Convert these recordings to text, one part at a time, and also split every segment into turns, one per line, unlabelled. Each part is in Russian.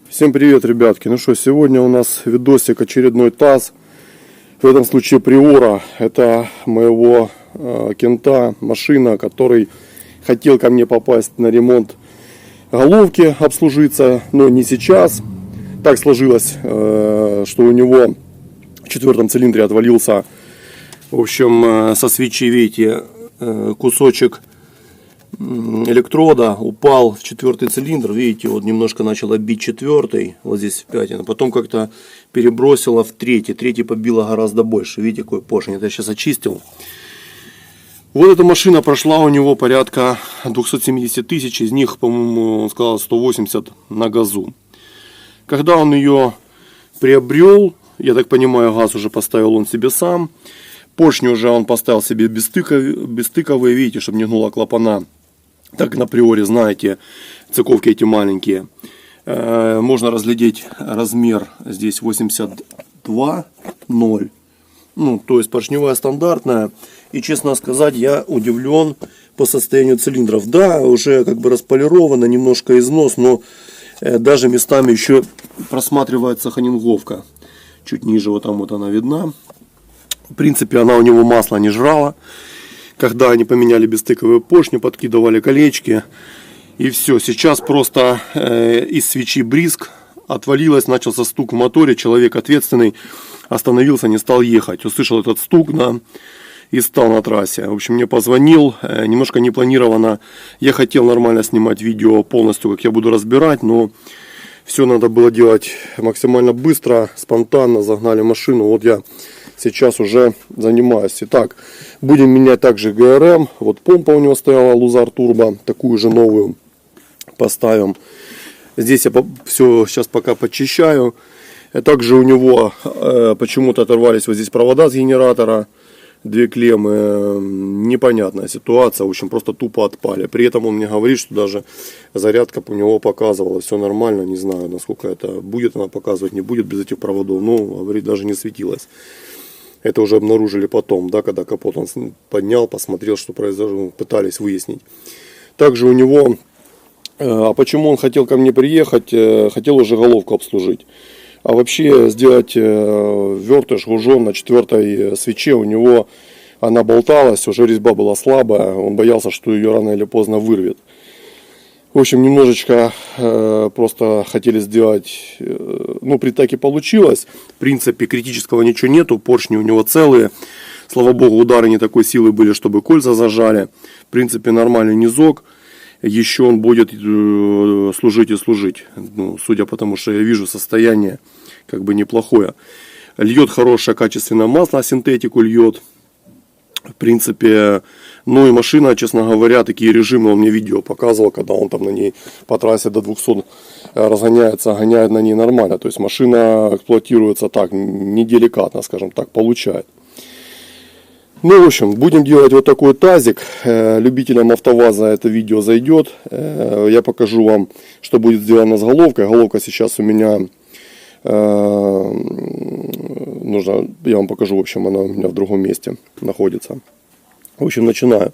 Всем привет, ребятки. Ну что, сегодня у нас видосик очередной ТАЗ. В этом случае Приора. Это моего кента, машина, который хотел ко мне попасть на ремонт головки, обслужиться, но не сейчас. Так сложилось, что у него в четвертом цилиндре отвалился, в общем, со свечи, видите, кусочек электрода, упал в четвертый цилиндр, видите, вот немножко начало бить четвертый, вот здесь впятина, потом как-то перебросило в третий побило гораздо больше, видите, какой поршень, это я сейчас очистил. Вот эта машина прошла у него порядка 270 тысяч, из них, по-моему, он сказал 180 на газу. Когда он ее приобрел, я так понимаю, газ уже поставил он себе сам, поршни уже он поставил себе бестыковые, видите, чтобы не гнуло клапана. Так на Приоре, знаете, цыковки эти маленькие. Можно разглядеть размер здесь 82,0. Ну, то есть поршневая стандартная. И честно сказать, я удивлен по состоянию цилиндров. Да, уже как бы располировано, немножко износ, но даже местами еще просматривается ханинговка. Чуть ниже вот там вот она видна. В принципе, она у него масло не жрала. Когда они поменяли бестыковые поршни, подкидывали колечки. И все. Сейчас просто из свечи бризг отвалилось, начался стук в моторе. Человек ответственный остановился, не стал ехать. Услышал этот стук, да, и стал на трассе. В общем, мне позвонил. Немножко непланированно. Я хотел нормально снимать видео полностью, как я буду разбирать, но все надо было делать максимально быстро, спонтанно. Загнали машину. Вот я сейчас уже занимаюсь. Итак, будем менять также ГРМ. Вот помпа у него стояла, Лузар Турбо. Такую же новую поставим. Здесь я все сейчас пока подчищаю. Также у него почему-то оторвались вот здесь провода с генератора. Две клеммы. Непонятная ситуация. В общем, просто тупо отпали. При этом он мне говорит, что даже зарядка у него показывала. Все нормально. Не знаю, насколько это будет она показывать, не будет без этих проводов. Но, говорит, даже не светилось. Это уже обнаружили потом, да, когда капот он поднял, посмотрел, что произошло, пытались выяснить. Также у него, а почему он хотел ко мне приехать, хотел уже головку обслужить. А вообще сделать вертыш, гужон на четвертой свече, у него она болталась, уже резьба была слабая, он боялся, что ее рано или поздно вырвет. В общем, немножечко просто хотели сделать, ну, так и получилось. В принципе, критического ничего нету, поршни у него целые. Слава богу, удары не такой силы были, чтобы кольца зажали. В принципе, нормальный низок. Еще он будет служить и служить. Ну, судя по тому, что я вижу, состояние как бы неплохое. Льет хорошее качественное масло, синтетику льет. В принципе, ну и машина, честно говоря, такие режимы он мне видео показывал, когда он там на ней по трассе до 200 разгоняется, гоняет на ней нормально. То есть машина эксплуатируется так, неделикатно, скажем так, получает. Ну, в общем, будем делать вот такой тазик. Любителям АвтоВАЗа это видео зайдет. Я покажу вам, что будет сделано с головкой. Головка сейчас у меня... нужно, я вам покажу, в общем, она у меня в другом месте находится. В общем, начинаю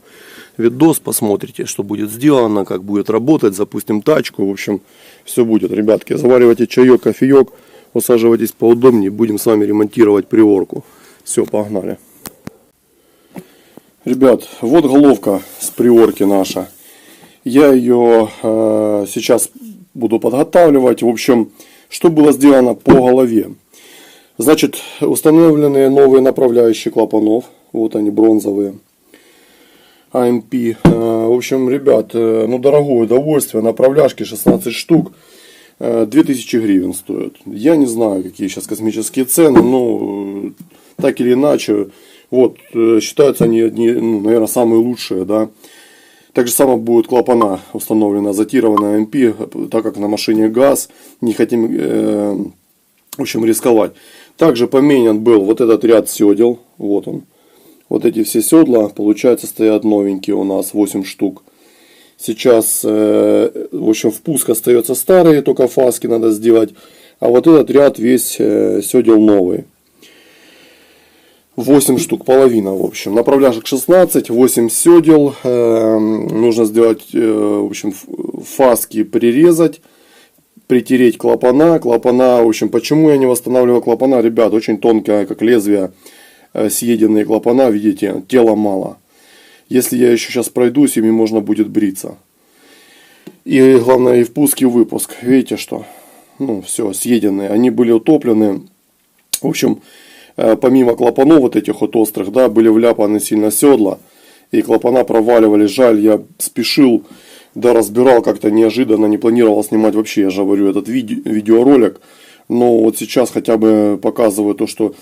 видос, посмотрите, что будет сделано, как будет работать, запустим тачку, в общем, все будет, ребятки. Заваривайте чаек, кофеек, усаживайтесь поудобнее, будем с вами ремонтировать Приорку. Все, погнали. Ребят, вот головка с Приорки наша. Я ее сейчас буду подготавливать. В общем, что было сделано по голове. Значит, установлены новые направляющие клапанов. Вот они, бронзовые. AMP. В общем, ребят, ну, дорогое удовольствие. Направляшки 16 штук. 2000 гривен стоят. Я не знаю, какие сейчас космические цены. Но так или иначе, вот, считаются они, ну, наверное, самые лучшие, да. Так же само будут клапана установлены, затированные AMP, так как на машине газ, не хотим, в общем, рисковать. Также поменян был вот этот ряд седел, вот он. Вот эти все седла, получается, стоят новенькие у нас, 8 штук. Сейчас, в общем, впуск остается старый, только фаски надо сделать. А вот этот ряд весь седел новый. 8 штук, половина в общем. Направляшек 16, 8 седел. Нужно сделать, в общем, фаски прирезать, притереть клапана. Клапана, в общем, почему я не восстанавливаю клапана, ребят, очень тонкое, как лезвие, съеденные клапана, видите, тела мало. Если я еще сейчас пройдусь, ими можно будет бриться. И главное, и впуск, и выпуск. Видите, что? Ну, все, съеденные. Они были утоплены. В общем, помимо клапанов вот этих вот острых, да, были вляпаны сильно седла. И клапана проваливались. Жаль, я спешил, да, разбирал как-то неожиданно, не планировал снимать вообще, я же говорю, этот видеоролик. Но вот сейчас хотя бы показываю то, что,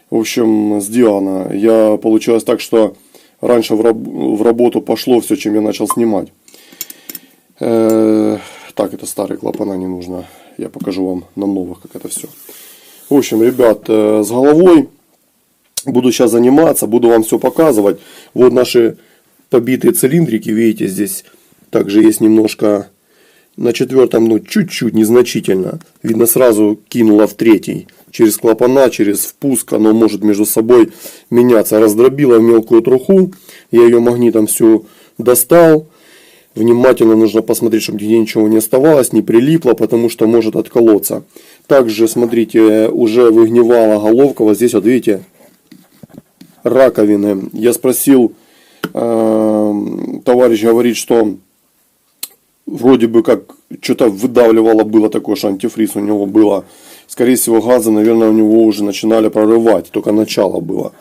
в общем, сделано. Я получилось так, что раньше в работу пошло все, чем я начал снимать. Так, это старые клапана, не нужно. Я покажу вам на новых, как это все. В общем, ребят, с головой буду сейчас заниматься, буду вам все показывать. Вот наши побитые цилиндрики, видите, здесь также есть немножко на четвертом, ну, чуть-чуть, незначительно. Видно, сразу кинуло в третий. Через клапана, через впуск оно может между собой меняться. Раздробило в мелкую труху. Я ее магнитом всю достал. Внимательно нужно посмотреть, чтобы нигде ничего не оставалось, не прилипло, потому что может отколоться. Также, смотрите, уже выгнивала головка. Вот здесь вот, видите, раковины. Я спросил, товарищ говорит, что вроде бы как что-то выдавливало было такое, что антифриз у него было. Скорее всего, газы, наверное, у него уже начинали прорывать, только начало было.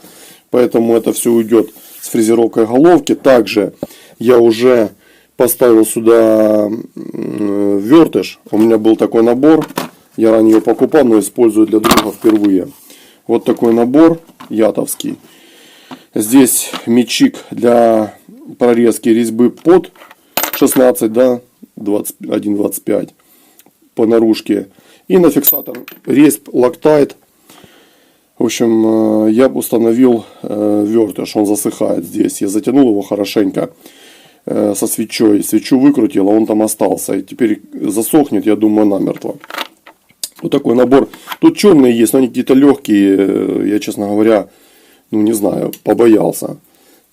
Поэтому это все уйдет с фрезеровкой головки. Также я уже поставил сюда вертыш. У меня был такой набор. Я ранее его покупал, но использую для друга впервые. Вот такой набор ятовский. Здесь мячик для прорезки резьбы под 16, да, 21-25 по наружке. И на фиксатор резьб Loctite. В общем, я установил вертыш. Он засыхает здесь. Я затянул его хорошенько со свечой. Свечу выкрутил, а он там остался. И теперь засохнет, я думаю, намертво. Вот такой набор. Тут черные есть, но они какие-то легкие. Я, честно говоря, ну не знаю, побоялся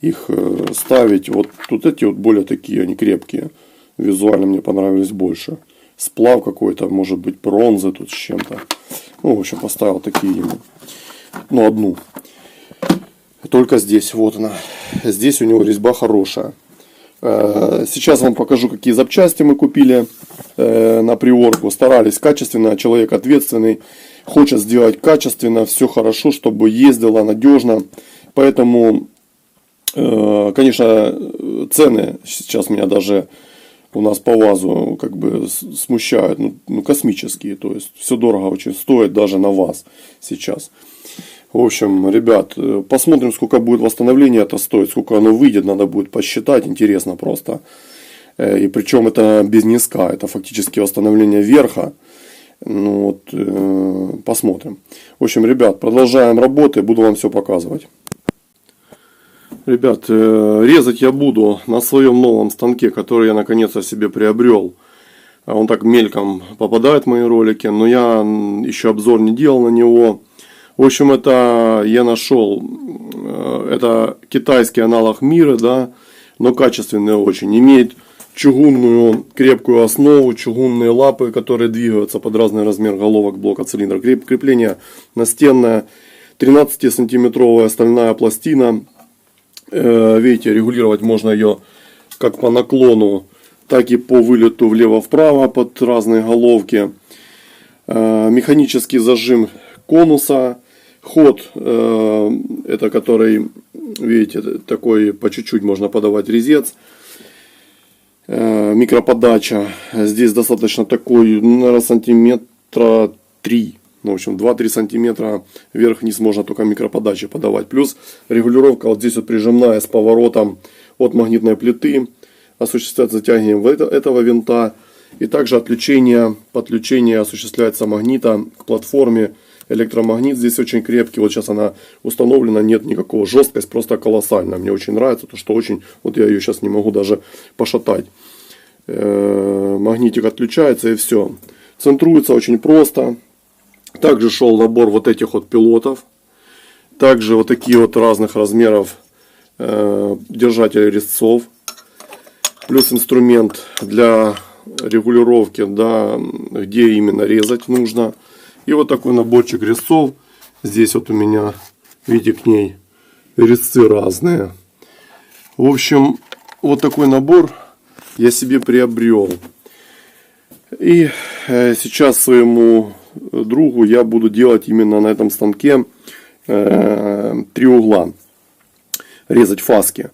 их ставить. Вот тут эти вот более такие, они крепкие. Визуально мне понравились больше. Сплав какой-то, может быть, бронзы тут с чем-то. Ну, в общем, поставил такие ему. Ну, одну. Только здесь, вот она. Здесь у него резьба хорошая. Сейчас вам покажу, какие запчасти мы купили на приорку. Старались качественно, человек ответственный, хочет сделать качественно, все хорошо, чтобы ездило надежно. Поэтому, конечно, цены сейчас меня даже у нас по ВАЗу как бы смущают, ну космические. То есть все дорого очень стоит даже на ВАЗ сейчас. В общем, ребят, посмотрим, сколько будет восстановление это стоит, сколько оно выйдет, надо будет посчитать, интересно просто. И причем это без ниска, это фактически восстановление верха. Ну вот, посмотрим. В общем, ребят, продолжаем работы, буду вам все показывать. Ребят, резать я буду на своем новом станке, который я наконец-то себе приобрел. Он так мельком попадает в мои ролики, но я еще обзор не делал на него. В общем, это я нашел, это китайский аналог Мира, да, но качественный очень. Имеет чугунную крепкую основу, чугунные лапы, которые двигаются под разный размер головок блока цилиндра. Крепление настенное, 13-сантиметровая стальная пластина. Видите, регулировать можно ее как по наклону, так и по вылету влево-вправо под разные головки. Механический зажим конуса. Ход, это который, видите, такой по чуть-чуть можно подавать резец. Микроподача. Здесь достаточно такой, наверное, сантиметра 3. Ну, в общем, 2-3 сантиметра вверх-вниз можно только микроподачи подавать. Плюс регулировка вот здесь вот прижимная с поворотом от магнитной плиты. Осуществляет затягивание этого винта. И также подключение осуществляется магнита к платформе. Электромагнит здесь очень крепкий. Вот сейчас она установлена, нет никакого жесткость, просто колоссальная. Мне очень нравится, то что очень, вот я ее сейчас не могу даже пошатать. Магнитик отключается и все. Центруется очень просто. Также шел набор вот этих вот пилотов. Также вот такие вот разных размеров держатели резцов. Плюс инструмент для регулировки, да, где именно резать нужно. И вот такой наборчик резцов. Здесь вот у меня, видите, к ней резцы разные. В общем, вот такой набор я себе приобрел. И сейчас своему другу я буду делать именно на этом станке 3 угла. Резать фаски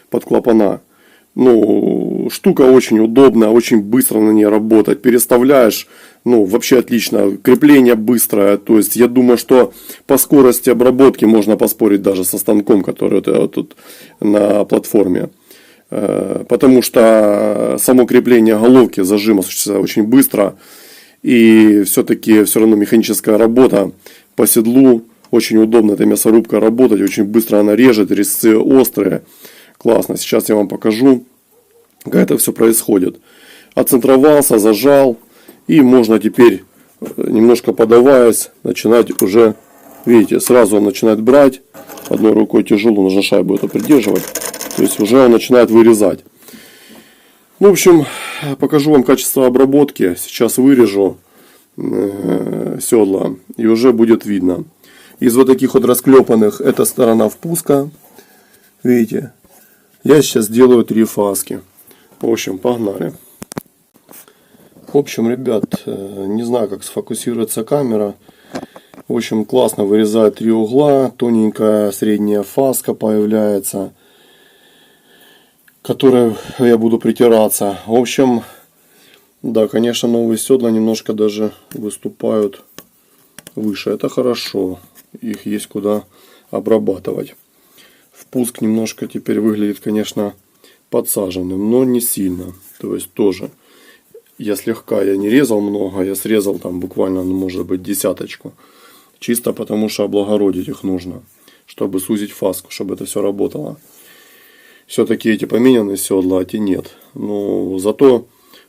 под клапана. Ну, штука очень удобная, очень быстро на ней работать. Переставляешь, ну, вообще отлично. Крепление быстрое. То есть, я думаю, что по скорости обработки можно поспорить даже со станком, который тут на платформе. Потому что само крепление головки зажима осуществляется очень быстро. И все-таки все равно механическая работа по седлу. Очень удобно эта мясорубка работать. Очень быстро она режет, резцы острые. Классно. Сейчас я вам покажу, как это все происходит. Отцентровался, зажал. И можно теперь, немножко подаваясь, начинать уже, видите, сразу он начинает брать. Одной рукой тяжело, нужно шайбу это придерживать. То есть уже он начинает вырезать. Ну, в общем, покажу вам качество обработки. Сейчас вырежу седла. И уже будет видно. Из вот таких вот расклепанных, это сторона впуска. Видите? Я сейчас делаю 3 фаски. В общем, погнали. В общем, ребят, не знаю, как сфокусируется камера. В общем, классно вырезаю 3 угла. Тоненькая средняя фаска появляется, которой я буду притираться. В общем, да, конечно, новые седла немножко даже выступают выше. Это хорошо. Их есть куда обрабатывать. Впуск немножко теперь выглядит, конечно, подсаженным, но не сильно. То есть тоже я слегка, я не резал много, я срезал там буквально, ну, может быть, 10. Чисто потому что облагородить их нужно, чтобы сузить фаску, чтобы это все работало. Все-таки эти поменянные седла, а те нет. Но зато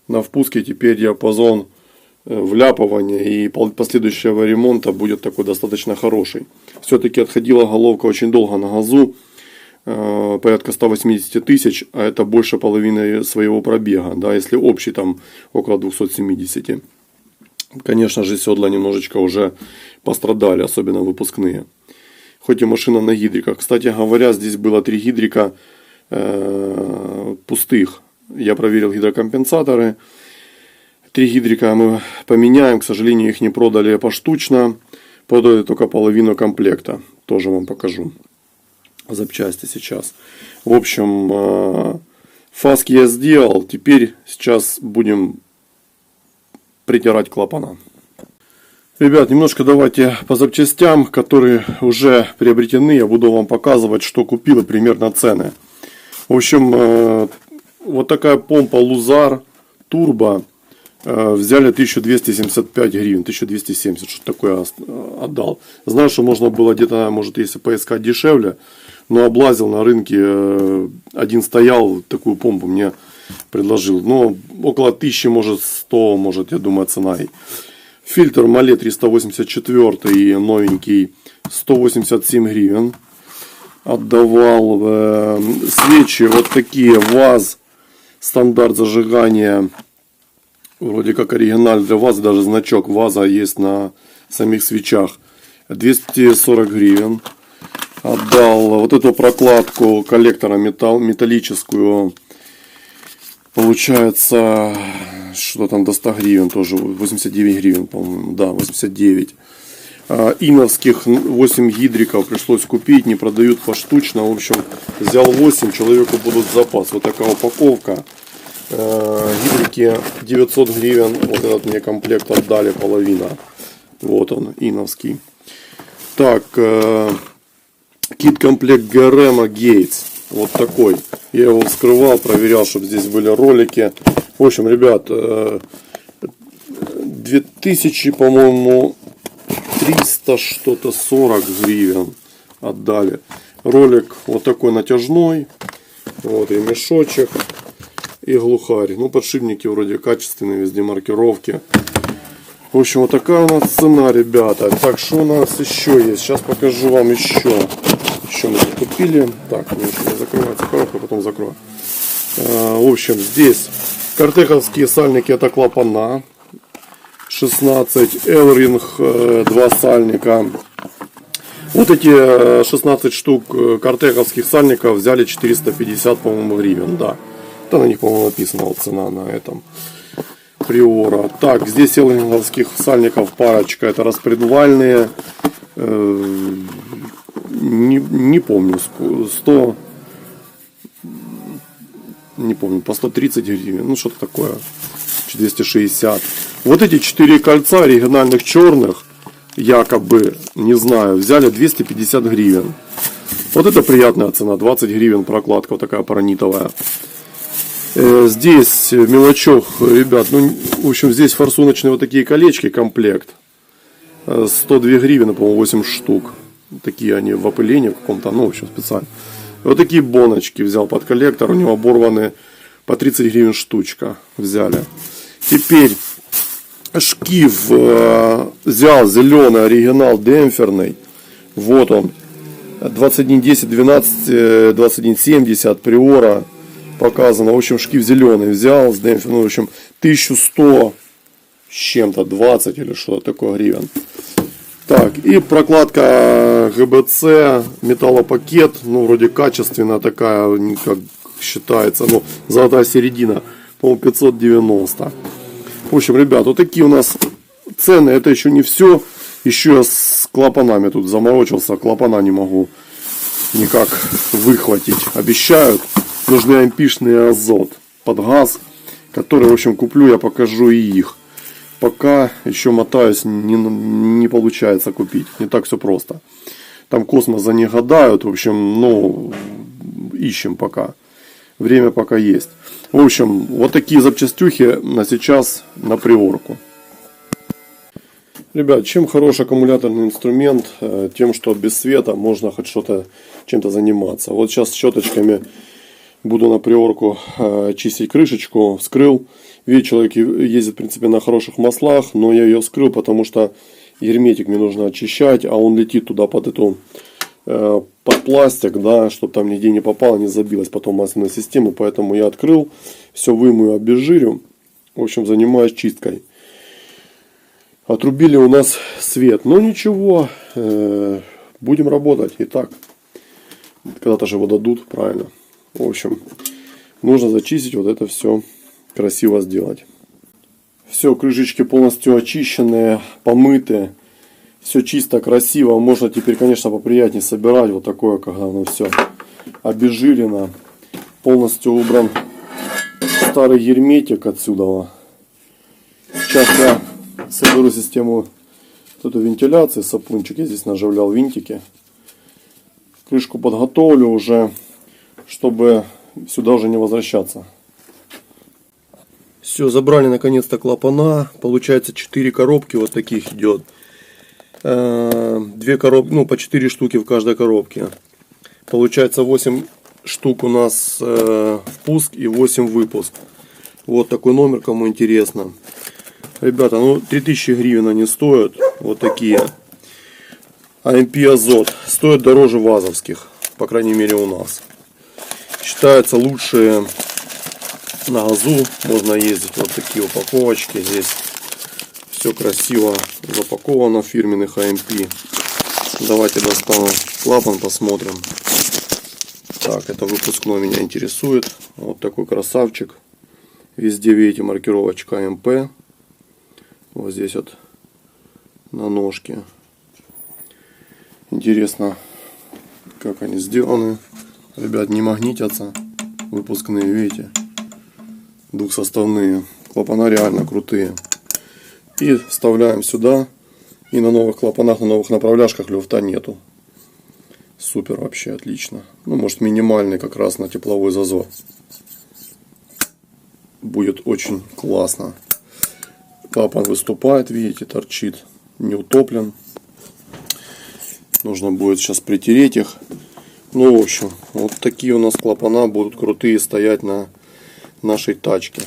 на впуске теперь диапазон вляпывания и последующего ремонта будет такой достаточно хороший. Все-таки отходила головка очень долго на газу. Порядка 180 тысяч, а это больше половины своего пробега, да, если общий там около 270. Конечно же, седла немножечко уже пострадали, особенно выпускные. Хоть и машина на гидриках. Кстати говоря, здесь было 3 гидрика пустых. Я проверил гидрокомпенсаторы. 3 гидрика мы поменяем. К сожалению, их не продали поштучно. Продали только половину комплекта. Тоже вам покажу запчасти сейчас. В общем, фаски я сделал. Теперь сейчас будем притирать клапана. Ребят, немножко давайте по запчастям, которые уже приобретены. Я буду вам показывать, что купил и примерно цены. В общем, вот такая помпа Лузар Турбо. Взяли 1275 гривен, 1270, что такое отдал. Знаю, что можно было где-то, может, если поискать дешевле, но облазил на рынке, один стоял, такую помпу мне предложил. Но около 1000, может 100, может, я думаю, цена. Фильтр Мале 384, новенький, 187 гривен. Отдавал. Свечи вот такие, ВАЗ, стандарт зажигания. Вроде как оригиналь для ВАЗа, даже значок ВАЗа есть на самих свечах. 240 гривен. Отдал вот эту прокладку коллектора металлическую. Получается, что там до 100 гривен тоже. 89 гривен, по-моему. Да, 89. Иновских 8 гидриков пришлось купить. Не продают поштучно. В общем, взял 8. Человеку будут в запас. Вот такая упаковка. Гидрики 900 гривен. Вот этот мне комплект отдали, половина. Вот он, иновский. Так, кит-комплект Гарема Гейтс. Вот такой. Я его вскрывал, проверял, чтобы здесь были ролики. В общем, ребят, 2000, по-моему, 300 что-то 40 гривен отдали. Ролик вот такой натяжной. Вот и мешочек. И глухарь. Ну, подшипники вроде качественные, везде маркировки.
В общем, вот такая у нас цена, ребята. Так, что у нас еще есть? Сейчас покажу вам еще. Еще мы купили. Так, мне еще закрывается коробка, потом закрою. В общем, здесь картеховские сальники, это клапана. 16 L-Ring, 2 сальника. Вот эти 16 штук картеховских сальников взяли 450, по-моему, гривен. Да. Да, на них, по-моему, написана вот цена на этом. Приора. Так, здесь эллинговских сальников парочка. Это распредвальные. Не помню. 100. Не помню. По 130 гривен. Ну, что-то такое. 260. Вот эти 4 кольца оригинальных черных, якобы, не знаю, взяли 250 гривен. Вот это приятная цена. 20 гривен прокладка вот такая паранитовая. Здесь мелочок, ребят, ну, в общем, здесь форсуночные вот такие колечки, комплект. 102 гривны, по-моему, 8 штук. Такие они в опылении в каком-то, ну, в общем, специально. Вот такие боночки взял под коллектор, у него оборваны по 30 гривен штучка взяли. Теперь шкив взял зеленый оригинал демпферный. Вот он. 2110, 12, 2170 Приора показано. В общем, шкив зеленый взял с демпфером. Ну, в общем, 1100 с чем-то, 20 или что-то такое гривен. Так, и прокладка ГБЦ, металлопакет. Ну, вроде качественная такая, как считается. Ну, золотая середина. По-моему, 590. В общем, ребят, вот такие у нас цены. Это еще не все. Еще я с клапанами тут заморочился. Клапана не могу никак выхватить. Обещают. Нужны ампишный азот под газ. Который, в общем, куплю, я покажу и их. Пока еще мотаюсь, не получается купить. Не так все просто. Там космос за них гадают. В общем, ну, ищем пока. Время пока есть. В общем, вот такие запчастюхи на сейчас на приорку. Ребят, чем хорош аккумуляторный инструмент? Тем, что без света можно хоть что-то чем-то заниматься. Вот сейчас щеточками буду на приорку чистить крышечку. Вскрыл. Видите, человек ездит, в принципе, на хороших маслах. Но я ее вскрыл, потому что герметик мне нужно очищать. А он летит туда под эту... под пластик, да, чтобы там нигде не попало, не забилось потом масляная система. Поэтому я открыл, все вымою, обезжирю. В общем, занимаюсь чисткой. Отрубили у нас свет. Но ничего, будем работать. Итак, когда-то же его дадут, правильно. В общем, нужно зачистить, вот это все красиво сделать. Все, крышечки полностью очищенные, помытые. Все чисто, красиво. Можно теперь, конечно, поприятнее собирать. Вот такое, когда оно все обезжирено. Полностью убран старый герметик отсюда. Сейчас я соберу систему вот эту вентиляции. Сапунчик я здесь наживлял винтики. Крышку подготовлю уже, чтобы сюда уже не возвращаться. Все, забрали наконец-то клапана. Получается 4 коробки вот таких идет. 2 коробки, ну по 4 штуки в каждой коробке. Получается 8 штук у нас впуск и 8 выпуск. Вот такой номер, кому интересно. Ребята, ну 3000 гривен они стоят. Вот такие. АМП азот. Стоят дороже вазовских. По крайней мере у нас. Считаются лучшие на газу. Можно ездить. Вот такие упаковочки здесь. Все красиво запаковано в фирменных АМП. Давайте достану клапан, посмотрим. Так, это выпускной меня интересует. Вот такой красавчик. Везде, видите, маркировочка АМП. Вот здесь вот на ножке. Интересно, как они сделаны. Ребят, не магнитятся. Выпускные, видите. Двухсоставные. Клапана реально крутые. И вставляем сюда. И на новых клапанах, на новых направляшках люфта нету. Супер, вообще отлично. Ну, может, минимальный как раз на тепловой зазор. Будет очень классно. Клапан выступает, видите, торчит. Не утоплен. Нужно будет сейчас притереть их. Ну, в общем, вот такие у нас клапана будут крутые стоять на нашей тачке.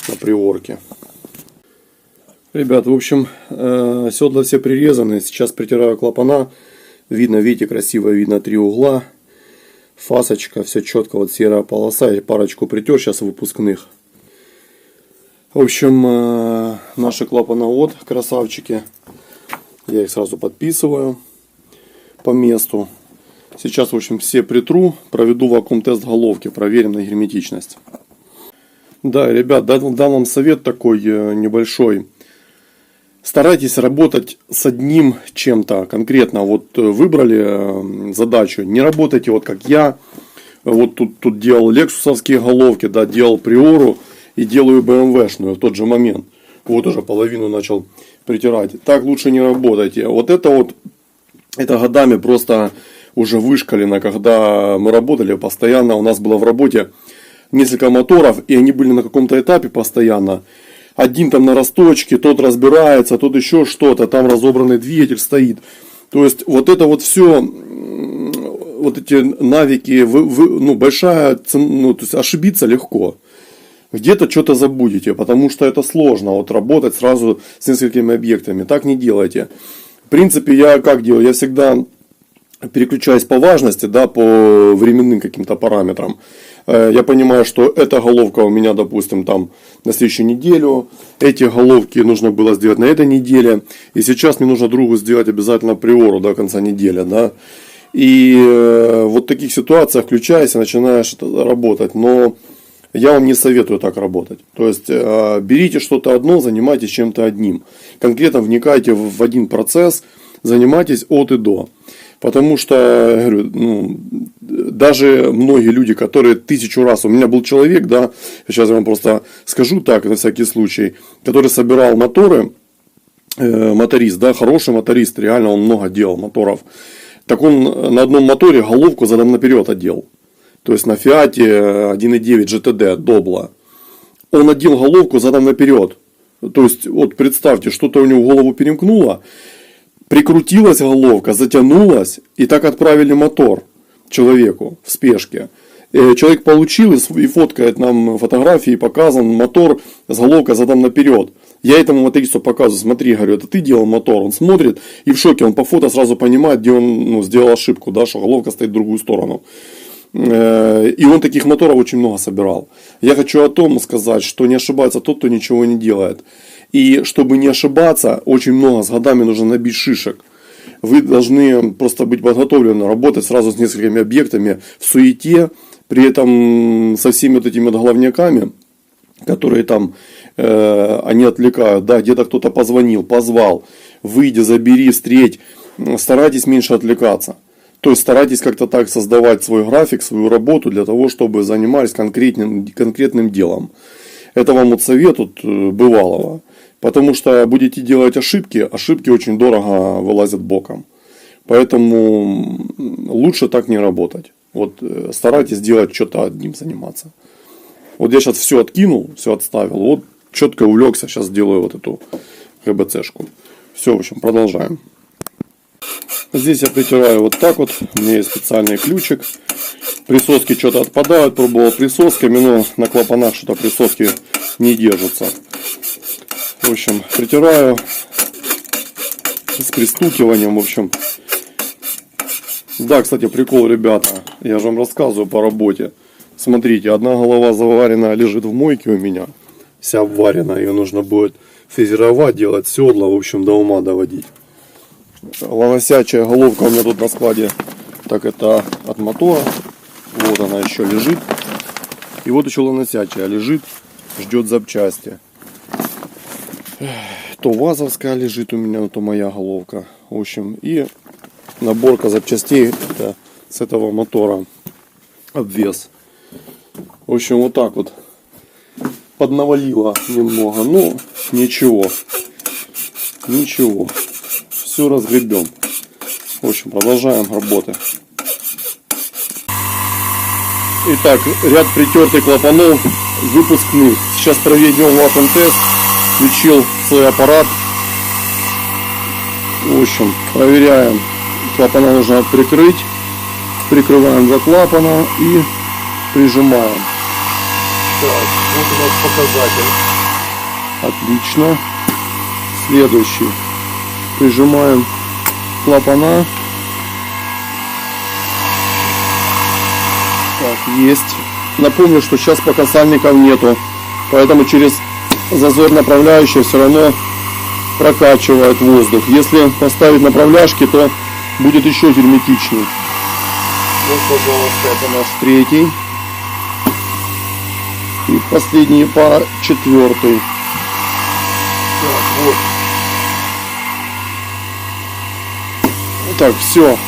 На приорке. Ребят, в общем, седла все прирезаны. Сейчас притираю клапана. Видно, видите, красиво видно 3 угла. Фасочка, все четко. Вот серая полоса. Я парочку притер сейчас выпускных. В общем, наши клапана вот, красавчики. Я их сразу подписываю по месту. Сейчас, в общем, все притру. Проведу вакуум-тест головки. Проверим на герметичность. Да, ребят, дал вам совет такой небольшой. Старайтесь работать с одним чем-то конкретно. Вот выбрали задачу. Не работайте вот как я. Вот тут делал лексусовские головки, да, делал приору и делаю BMW-шную в тот же момент. Вот уже половину начал притирать. Так лучше не работайте. Вот, это годами просто уже вышкалено. Когда мы работали постоянно, у нас было в работе несколько моторов, и они были на каком-то этапе постоянно. Один там на росточке, тот разбирается, тот еще что-то, там разобранный двигатель стоит. То есть вот это вот все, вот эти навыки, большая, то есть ошибиться легко. Где-то что-то забудете, потому что это сложно, вот работать сразу с несколькими объектами. Так не делайте. В принципе, я как делаю? Я всегда переключаюсь по важности, да, по временным каким-то параметрам. Я понимаю, что эта головка у меня, допустим, там на следующую неделю. Эти головки нужно было сделать на этой неделе. И сейчас мне нужно другу сделать обязательно приору до конца недели. Да? И вот в таких ситуациях включаешься, начинаешь работать. Но я вам не советую так работать. То есть берите что-то одно, занимайтесь чем-то одним. Конкретно вникайте в один процесс, занимайтесь от и до. Потому что, я говорю, даже многие люди, которые 1000 раз... У меня был человек, да, сейчас я вам просто скажу так, на всякий случай, который собирал моторы, моторист, да, хороший моторист, реально он много делал моторов. Так он на одном моторе головку задом наперед одел. То есть на Фиате 1.9 GTD Добла. Он одел головку задом наперед. То есть, вот представьте, что-то у него в голову перемкнуло. Прикрутилась головка, затянулась, и так отправили мотор человеку в спешке. Человек получил и фоткает нам фотографии, показан мотор с головкой задом наперед. Я этому мотористу показываю, смотри, говорю, это ты делал мотор. Он смотрит и в шоке, он по фото сразу понимает, где он сделал ошибку, да, что головка стоит в другую сторону. И он таких моторов очень много собирал. Я хочу о том сказать, что не ошибается тот, кто ничего не делает. И чтобы не ошибаться, очень много с годами нужно набить шишек. Вы должны просто быть подготовлены, работать сразу с несколькими объектами в суете, при этом со всеми вот этими головняками, которые там, они отвлекают, да, где-то кто-то позвонил, позвал, выйди, забери, встреть, старайтесь меньше отвлекаться. То есть старайтесь как-то так создавать свой график, свою работу для того, чтобы занимались конкретным делом. Это вам вот совет от бывалого. Потому что будете делать ошибки, ошибки очень дорого вылазят боком. Поэтому лучше так не работать. Вот старайтесь делать что-то одним заниматься. Вот я сейчас все откинул, все отставил. Вот четко увлекся, сейчас делаю вот эту ГБЦшку. Все, в общем, продолжаем. Здесь я притираю вот так вот. У меня есть специальный ключик. Присоски что-то отпадают. Пробовал присосками, но на клапанах что-то присоски не держатся. В общем, притираю с пристукиванием. В общем. Да, кстати, прикол, ребята. Я же вам рассказываю по работе. Смотрите, одна голова заваренная лежит в мойке у меня. Вся обваренная. Ее нужно будет фрезеровать, делать седла. В общем, до ума доводить. Лоносячая головка у меня тут на складе. Так, это от мотора. Вот она еще лежит. И вот еще лоносячая лежит. Ждет запчасти. То вазовская лежит у меня, то моя головка. В общем, и наборка запчастей это с этого мотора. Обвес. В общем, вот так вот. Поднавалило немного. Но ничего. Ничего. Все разгребем. В общем, продолжаем работы. Итак, ряд притертых клапанов выпускных. Сейчас проведем вакуум-тест. Включил свой аппарат. В общем, проверяем. Клапана нужно прикрыть. Прикрываем за клапана и прижимаем. Так, вот у нас показатель. Отлично. Следующий. Прижимаем клапана. Так, есть. Напомню, что сейчас пока сальников нету, поэтому через зазор направляющего все равно прокачивает воздух. Если поставить направляшки, то будет еще герметичнее. Вот, пожалуйста, это наш третий. И последний по четвертый. Так, вот. Так, все.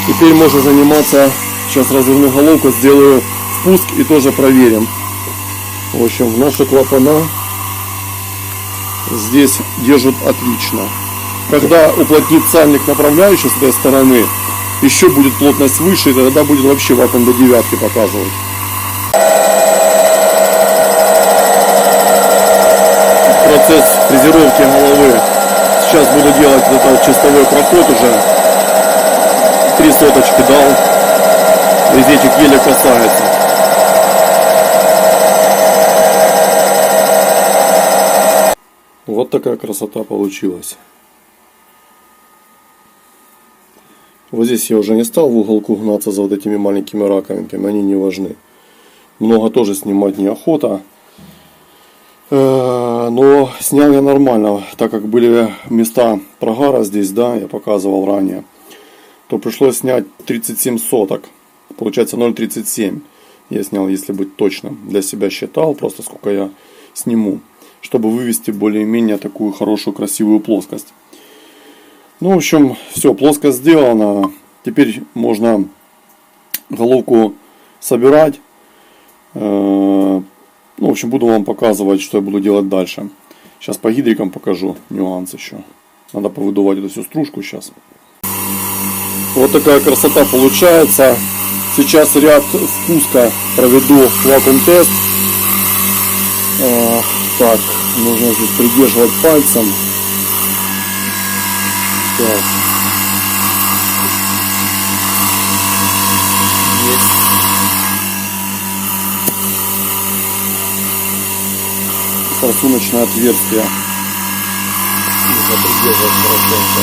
Теперь можно заниматься. Сейчас разверну головку, сделаю спуск и тоже проверим. В общем, наши клапана здесь держат отлично. Когда уплотнит сальник направляющий с этой стороны, еще будет плотность выше, и тогда будет вообще вакуум до 9 показывать. Процесс фрезеровки головы. Сейчас буду делать этот чистовой проход уже. 3 соточки дал. Резечек еле касается. Вот такая красота получилась. Вот здесь я уже не стал в уголку гнаться за вот этими маленькими раковинками, они не важны. Много тоже снимать неохота. Но снял я нормально, так как были места прогара здесь, да, я показывал ранее, то пришлось снять 37 соток. Получается 0,37 я снял, если быть точным. Для себя считал, просто сколько я сниму, чтобы вывести более-менее такую хорошую, красивую плоскость. Ну, в общем, все, плоскость сделана. Теперь можно головку собирать. Ну, в общем, буду вам показывать, что я буду делать дальше. Сейчас по гидрикам покажу нюанс еще. Надо повыдувать эту всю стружку сейчас. Вот такая красота получается. Сейчас ряд спуска проведу вакуум-тест. Так, нужно здесь придерживать пальцем. Так. Есть. Форсуночное отверстие. Нужно придерживать хорошенько.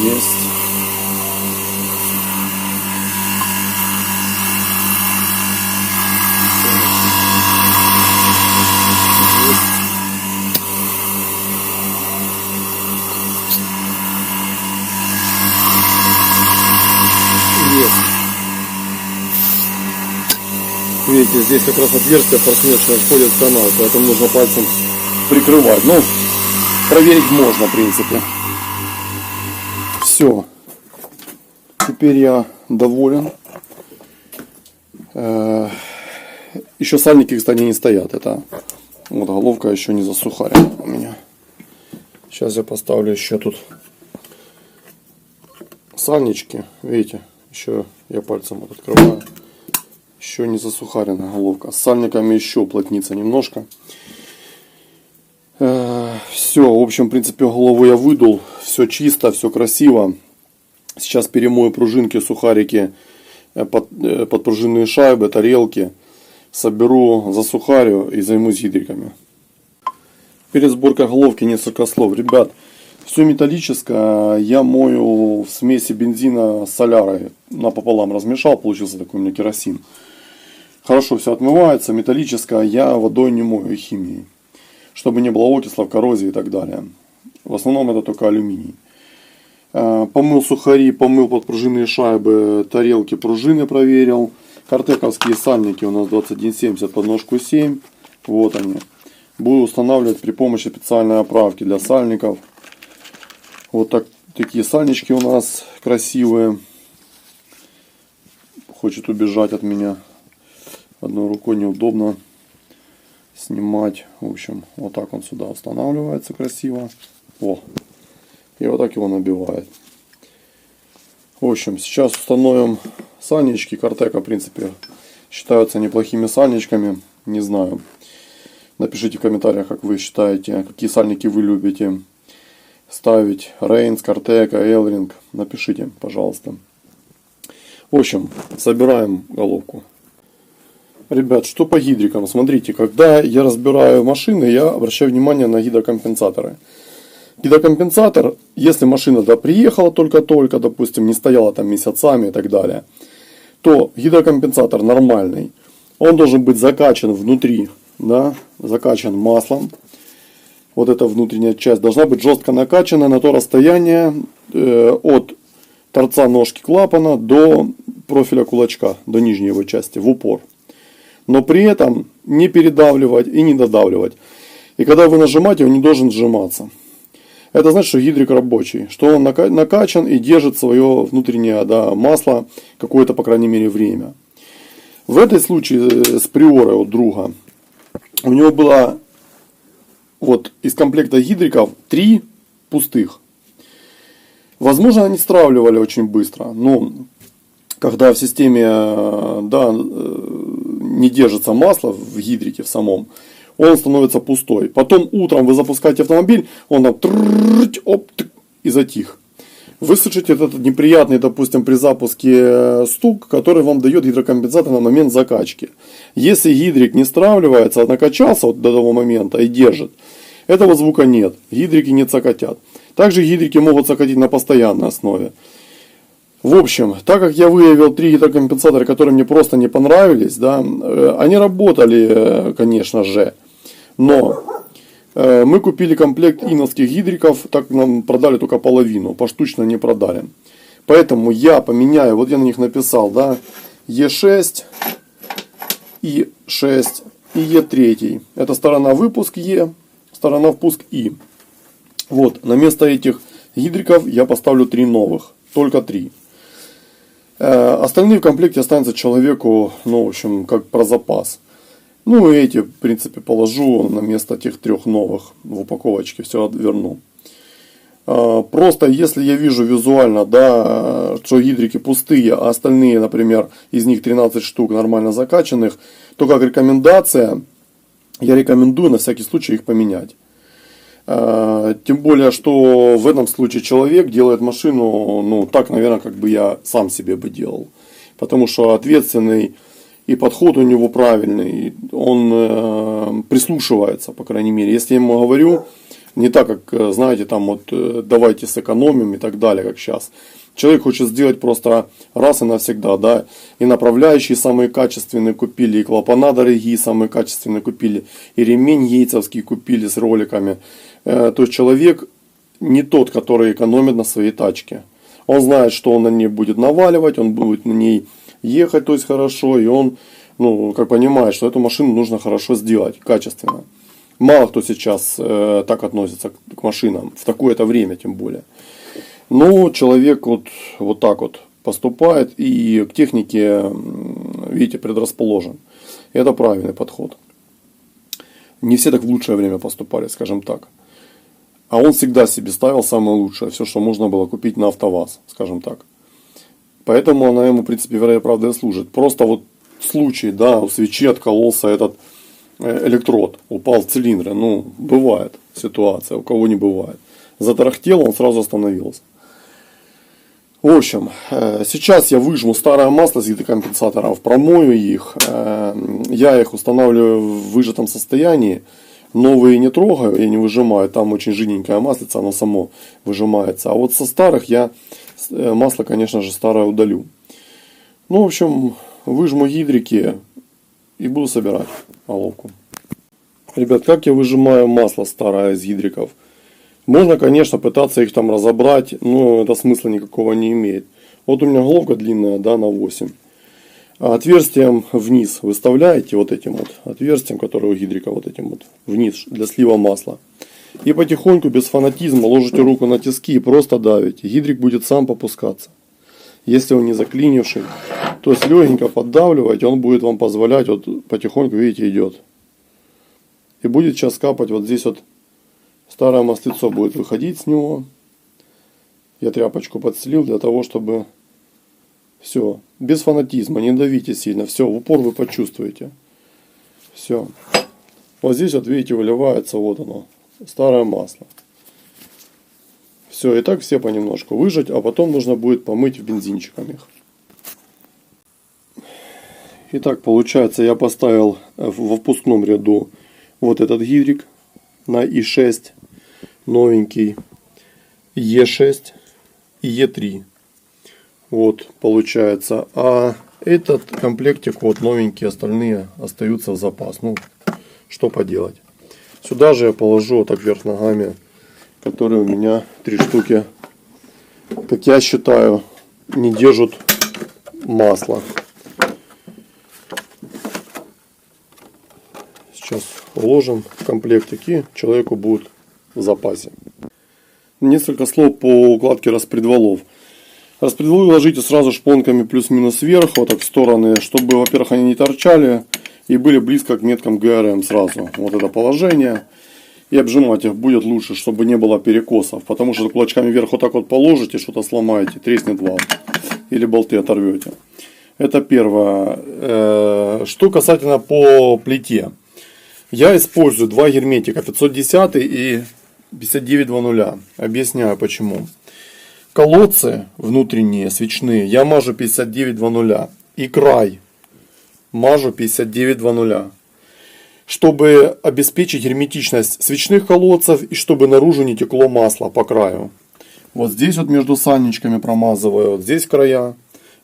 Есть. Видите, здесь как раз отверстие форсуночное входит в канал, поэтому нужно пальцем прикрывать. Ну, проверить можно, в принципе. Все. Теперь я доволен. Еще сальники, кстати, не стоят. Это вот головка еще не засухарена у меня. Сейчас я поставлю еще тут сальнички. Видите, еще я пальцем вот открываю. Еще не засухарена головка. С сальниками еще уплотнится немножко. Все, в общем, в принципе, голову я выдул. Все чисто, все красиво. Сейчас перемою пружинки, сухарики, подпружинные шайбы, тарелки. Соберу, засухарю и займусь гидриками. Перед сборкой головки несколько слов. Ребят, все металлическое я мою в смеси бензина с солярой. Напополам размешал, получился такой у меня керосин. Хорошо все отмывается, металлическое я водой не мою, химией. Чтобы не было окислов, коррозии и так далее. В основном это только алюминий. Помыл сухари, помыл подпружинные шайбы, тарелки, пружины проверил. Картековские сальники у нас 2170 под ножку 7. Вот они. Буду устанавливать при помощи специальной оправки для сальников. Вот такие сальнички у нас красивые. Хочет убежать от меня. Одной рукой неудобно снимать. В общем, вот так он сюда устанавливается красиво. О. И вот так его набивает. В общем, сейчас установим сальнички. Картека, в принципе, считаются неплохими сальничками. Не знаю. Напишите в комментариях, как вы считаете, какие сальники вы любите ставить. Рейнс, Картека, Элринг. Напишите, пожалуйста. В общем, собираем головку. Ребят, что по гидрикам? Смотрите, когда я разбираю машины, я обращаю внимание на гидрокомпенсаторы. Гидрокомпенсатор, если машина приехала только-только, допустим, не стояла там месяцами и так далее, то гидрокомпенсатор нормальный, он должен быть закачан внутри, да, закачан маслом. Вот эта внутренняя часть должна быть жестко накачана на то расстояние от торца ножки клапана до профиля кулачка, до нижней его части, в упор. Но при этом не передавливать и не додавливать. И когда вы нажимаете, он не должен сжиматься. Это значит, что гидрик рабочий, что он накачан и держит свое внутреннее, да, масло какое-то, по крайней мере, время. В этом случае с Приорой от друга у него было вот из комплекта гидриков 3 пустых. Возможно, они стравливали очень быстро, но когда в системе, да, не держится масло в гидрике в самом, он становится пустой. Потом утром вы запускаете автомобиль, он там и затих. Высушите этот неприятный, допустим, при запуске стук, который вам дает гидрокомпенсатор на момент закачки. Если гидрик не стравливается, накачался вот до того момента и держит, этого звука нет. Гидрики не цокотят. Также гидрики могут цокотить на постоянной основе. В общем, так как я выявил 3 гидрокомпенсатора, которые мне просто не понравились, да, они работали, конечно же, но мы купили комплект иновских гидриков, так нам продали только половину, поштучно не продали. Поэтому я поменяю, вот я на них написал, да, Е6, И6 и Е3. Это сторона выпуск Е, сторона впуск И. Вот, на место этих гидриков я поставлю 3 новых, только 3. Остальные в комплекте останутся человеку, ну, в общем, как про запас. Ну, и эти, в принципе, положу на место тех 3 новых в упаковочке, все верну. Просто, если я вижу визуально, да, что гидрики пустые, а остальные, например, из них 13 штук нормально закачанных, то как рекомендация, я рекомендую на всякий случай их поменять. Тем более, что в этом случае человек делает машину, ну, так, наверное, как бы я сам себе бы делал. Потому что ответственный и подход у него правильный, он прислушивается, по крайней мере. Если я ему говорю, не так, как, знаете, там вот давайте сэкономим и так далее, как сейчас. Человек хочет сделать просто раз и навсегда, да, и направляющие самые качественные купили, и клапана дорогие самые качественные купили, и ремень яйцевский купили с роликами. То есть человек не тот, который экономит на своей тачке. Он знает, что он на ней будет наваливать, он будет на ней ехать, то есть хорошо, и он, ну, как понимает, что эту машину нужно хорошо сделать, качественно. Мало кто сейчас так относится к машинам, в такое-то время тем более. Но человек вот так вот поступает и к технике, видите, предрасположен. И это правильный подход. Не все так в лучшее время поступали, скажем так. А он всегда себе ставил самое лучшее, все, что можно было купить на АвтоВАЗ, скажем так. Поэтому она ему, в принципе, вероятно, правда и служит. Просто вот случай, да, у свечи откололся этот электрод, упал в цилиндры. Ну, бывает ситуация, у кого не бывает. Затарахтел, он сразу остановился. В общем, сейчас я выжму старое масло с гидрокомпенсаторов, промою их. Я их устанавливаю в выжатом состоянии. Новые не трогаю, я не выжимаю. Там очень жиденькое маслице, оно само выжимается. А вот со старых я масло, конечно же, старое удалю. Ну, в общем, выжму гидрики и буду собирать головку. Ребят, как я выжимаю масло старое из гидриков? Можно, конечно, пытаться их там разобрать, но это смысла никакого не имеет. Вот у меня головка длинная, да, на 8. А отверстием вниз выставляете вот этим вот отверстием, которое у гидрика, вот этим вот вниз для слива масла. И потихоньку, без фанатизма, ложите руку на тиски и просто давите. Гидрик будет сам попускаться. Если он не заклинивший, то есть легенько поддавливаете, он будет вам позволять, вот потихоньку, видите, идет. И будет сейчас капать вот здесь вот. Старое маслицо будет выходить с него. Я тряпочку подстелил для того, чтобы все, без фанатизма, не давите сильно. Все, в упор вы почувствуете. Все. Вот здесь вот видите, выливается вот оно, старое масло. Все, и так все понемножку выжать, а потом нужно будет помыть бензинчиком их. Итак, получается, я поставил во впускном ряду вот этот гидрик на И6, новенький, Е6 и Е3. Вот, получается. А этот комплектик, вот новенькие, остальные остаются в запас. Ну, что поделать. Сюда же я положу вот так вверх ногами, которые у меня 3 штуки, как я считаю, не держат масло. Сейчас уложим в комплектик, и человеку будет в запасе. Несколько слов по укладке распредвалов. Распредвалы ложите сразу шпонками плюс-минус вверх, вот так в стороны, чтобы, во-первых, они не торчали и были близко к меткам ГРМ сразу. Вот это положение. И обжимать их будет лучше, чтобы не было перекосов. Потому что кулачками вверх вот так вот положите, что-то сломаете, треснет вал. Или болты оторвете. Это первое. Что касательно по плите. Я использую два герметика, 510 и 5900. Объясняю почему. Колодцы внутренние, свечные, я мажу 5900. И край мажу 5900. Чтобы обеспечить герметичность свечных колодцев и чтобы наружу не текло масло по краю. Вот здесь вот между сальничками промазываю, вот здесь края.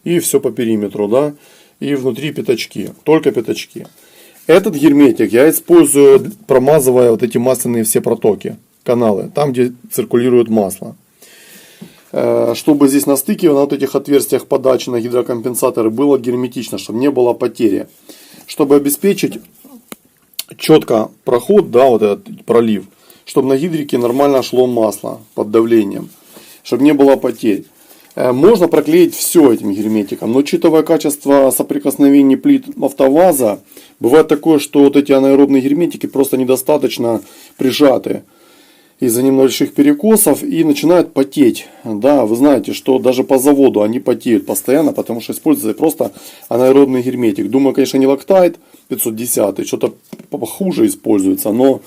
И все по периметру, да. И внутри пятачки, только пятачки. Этот герметик я использую, промазывая вот эти масляные все протоки, каналы, там где циркулирует масло. Чтобы здесь на стыке, на вот этих отверстиях подачи на гидрокомпенсаторы было герметично, чтобы не было потери. Чтобы обеспечить четко проход, да, вот этот пролив, чтобы на гидрике нормально шло масло под давлением, чтобы не было потерь. Можно проклеить все этим герметиком, но учитывая качество соприкосновений плит автоваза, бывает такое, что вот эти анаэробные герметики просто недостаточно прижаты из-за небольших перекосов и начинают потеть. Да, вы знаете, что даже по заводу они потеют постоянно, потому что используется просто анаэробный герметик. Думаю, конечно, не Loctite 510, что-то похуже используется, но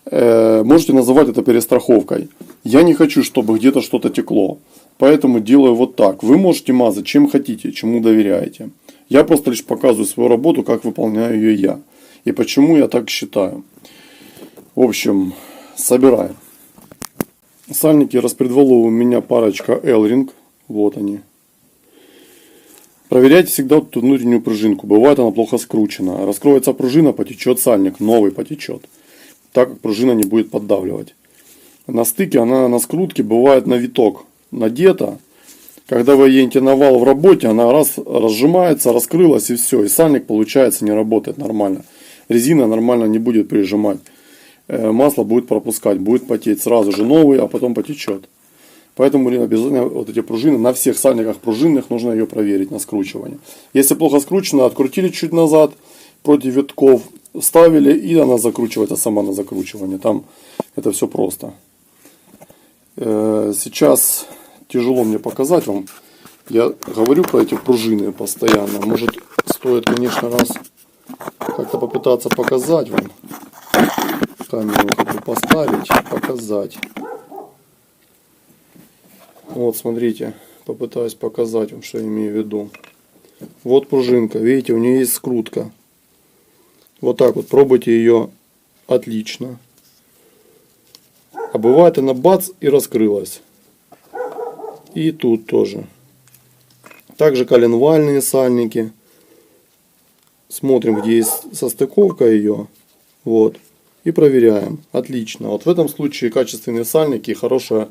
можете называть это перестраховкой. Я не хочу, чтобы где-то что-то текло. Поэтому делаю вот так. Вы можете мазать чем хотите, чему доверяете. Я просто лишь показываю свою работу, как выполняю ее я. И почему я так считаю. В общем, собираем. Сальники распредвалов у меня парочка L-Ring. Вот они. Проверяйте всегда вот эту внутреннюю пружинку. Бывает она плохо скручена. Раскроется пружина, потечет сальник. Новый потечет. Так как пружина не будет поддавливать. На стыке она на скрутке бывает на виток надета. Когда вы едете на вал в работе, она раз разжимается, раскрылась и все. И сальник, получается, не работает нормально. Резина нормально не будет прижимать. Масло будет пропускать, будет потеть сразу же новый, а потом потечет. Поэтому обязательно вот эти пружины, на всех сальниках пружинных нужно ее проверить на скручивание. Если плохо скручено, открутили чуть назад против витков, вставили, и она закручивается сама на закручивание. Там это все просто. Сейчас тяжело мне показать вам. Я говорю про эти пружины постоянно. Может, стоит, конечно, раз как-то попытаться показать вам. Камеру хочу поставить, показать. Вот, смотрите, попытаюсь показать вам, что я имею в виду. Вот пружинка, видите, у нее есть скрутка. Вот так вот, пробуйте ее, отлично. А бывает она бац и раскрылась. И тут тоже. Также коленвальные сальники. Смотрим, где есть состыковка ее. Вот. И проверяем. Отлично. Вот в этом случае качественные сальники и хорошая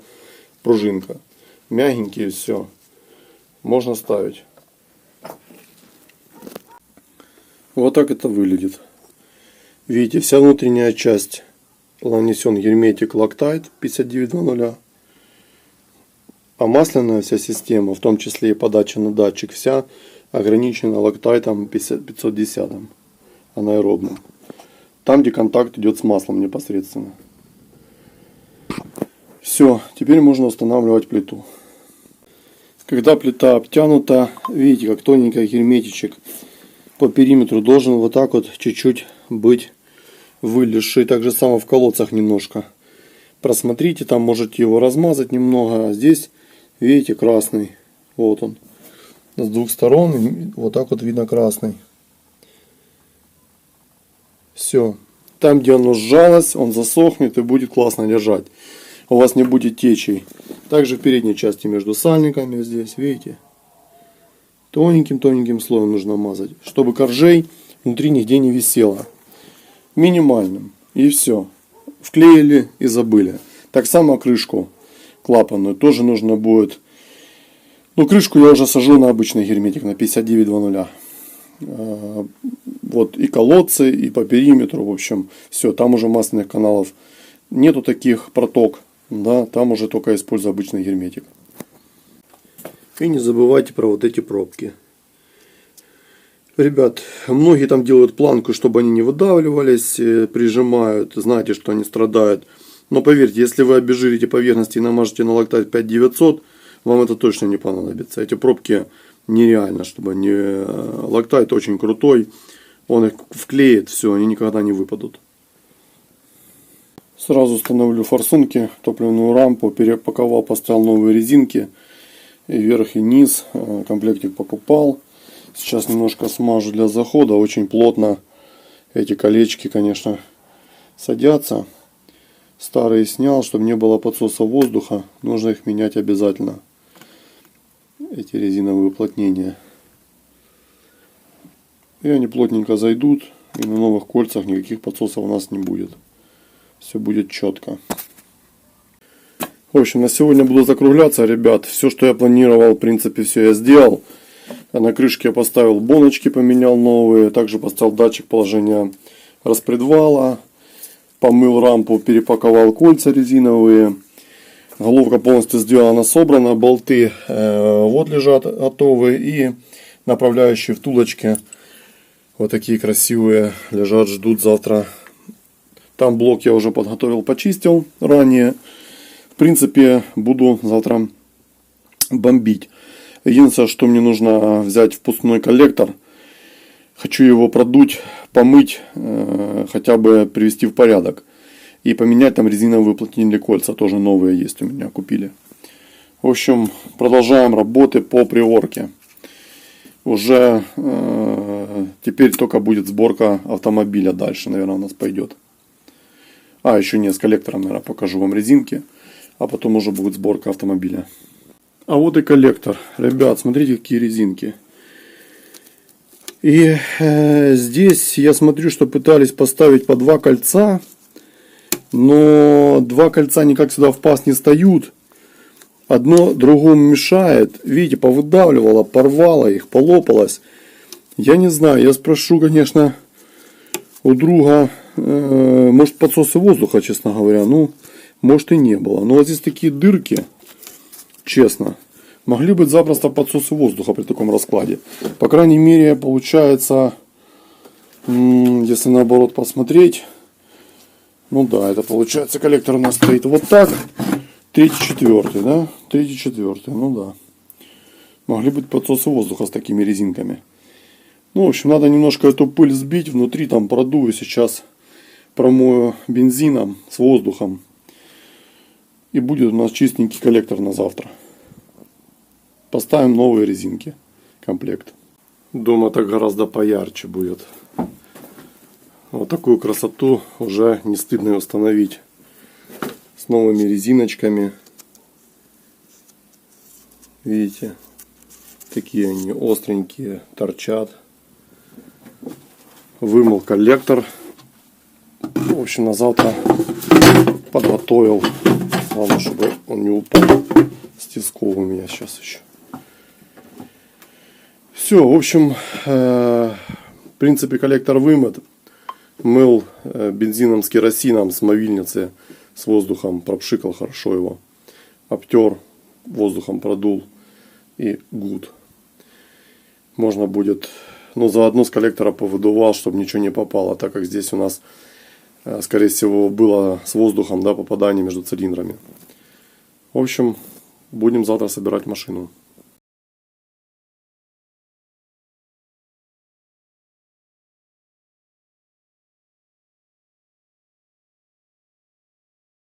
пружинка. Мягенькие, все. Можно ставить. Вот так это выглядит. Видите, вся внутренняя часть нанесен герметик Loctite 5900. А масляная вся система, в том числе и подача на датчик, вся ограничена Loctite 510 анаэробным. Там, где контакт идет с маслом непосредственно. Все, теперь можно устанавливать плиту. Когда плита обтянута, видите, как тоненький герметичек по периметру должен вот так вот чуть-чуть быть вылезший. Так же само в колодцах немножко. Просмотрите, там можете его размазать немного. А здесь, видите, красный. Вот он. С двух сторон вот так вот видно красный. Все. Там, где оно сжалось, он засохнет и будет классно лежать. У вас не будет течей. Также в передней части между сальниками здесь, видите, тоненьким-тоненьким слоем нужно мазать, чтобы коржей внутри нигде не висело. Минимальным. И все. Вклеили и забыли. Так само крышку клапанную тоже нужно будет. Ну, крышку я уже сажу на обычный герметик, на 5900. Вот и колодцы, и по периметру, в общем, все, там уже масляных каналов нету, таких проток, да, там уже только использую обычный герметик.
И не забывайте про вот эти пробки. Ребят, многие там делают планку, чтобы они не выдавливались, прижимают, знаете, что они страдают. Но поверьте, если вы обезжирите поверхности и намажете на лактат 5900, вам это точно не понадобится. Эти пробки нереально, чтобы они... Лактайт очень крутой, он их вклеит, все, они никогда не выпадут.
Сразу установлю форсунки, топливную рампу, перепаковал, поставил новые резинки, и вверх и низ, комплектик покупал. Сейчас немножко смажу для захода, очень плотно эти колечки, конечно, садятся. Старые снял, чтобы не было подсоса воздуха, нужно их менять обязательно. Эти резиновые уплотнения. И они плотненько зайдут, и на новых кольцах никаких подсосов у нас не будет. Все будет четко. В общем, на сегодня буду закругляться, ребят. Все, что я планировал, в принципе, все я сделал. На крышке я поставил боночки, поменял новые. Также поставил датчик положения распредвала. Помыл рампу, перепаковал кольца резиновые. Головка полностью сделана, собрана. Болты вот лежат готовые. И направляющие втулочки вот такие красивые лежат, ждут завтра. Там блок я уже подготовил, почистил ранее. В принципе, буду завтра бомбить. Единственное, что мне нужно взять впускной коллектор. Хочу его продуть, помыть, хотя бы привести в порядок. И поменять там резиновые уплотнительные кольца. Тоже новые есть у меня, купили. В общем, продолжаем работы по приорке. Уже теперь только будет сборка автомобиля дальше, наверное, у нас пойдет. А, еще нет, с коллектором, наверное, покажу вам резинки. А потом уже будет сборка автомобиля. А вот и коллектор. Ребят, смотрите, какие резинки. И здесь я смотрю, что пытались поставить по 2 кольца. Но 2 кольца никак сюда в паз не встают. Одно другому мешает. Видите, повыдавливало, порвало их, полопалось. Я не знаю, я спрошу, конечно, у друга, может, подсосы воздуха, честно говоря. Ну, может, и не было. Но вот здесь такие дырки, честно, могли быть запросто подсосы воздуха при таком раскладе. По крайней мере, получается, если наоборот посмотреть, ну да, это получается, коллектор у нас стоит вот так. 3-4, да? 3-4, ну да. Могли быть подсосы воздуха с такими резинками. Ну, в общем, надо немножко эту пыль сбить. Внутри там продую сейчас. Промою бензином с воздухом. И будет у нас чистенький коллектор на завтра. Поставим новые резинки. Комплект. Дома так гораздо поярче будет. Вот такую красоту уже не стыдно установить. С новыми резиночками. Видите, такие они остренькие, торчат. Вымыл коллектор. В общем, на завтра подготовил. Главное, чтобы он не упал. С тисков у меня сейчас еще. Все, в общем, в принципе, коллектор вымыт. Мыл бензином с керосином с мовильницы. С воздухом, пропшикал хорошо его, обтер, воздухом продул и гуд. Можно будет, ну, заодно с коллектора повыдувал, чтобы ничего не попало, так как здесь у нас, скорее всего, было с воздухом, да, попадание между цилиндрами. В общем, будем завтра собирать машину.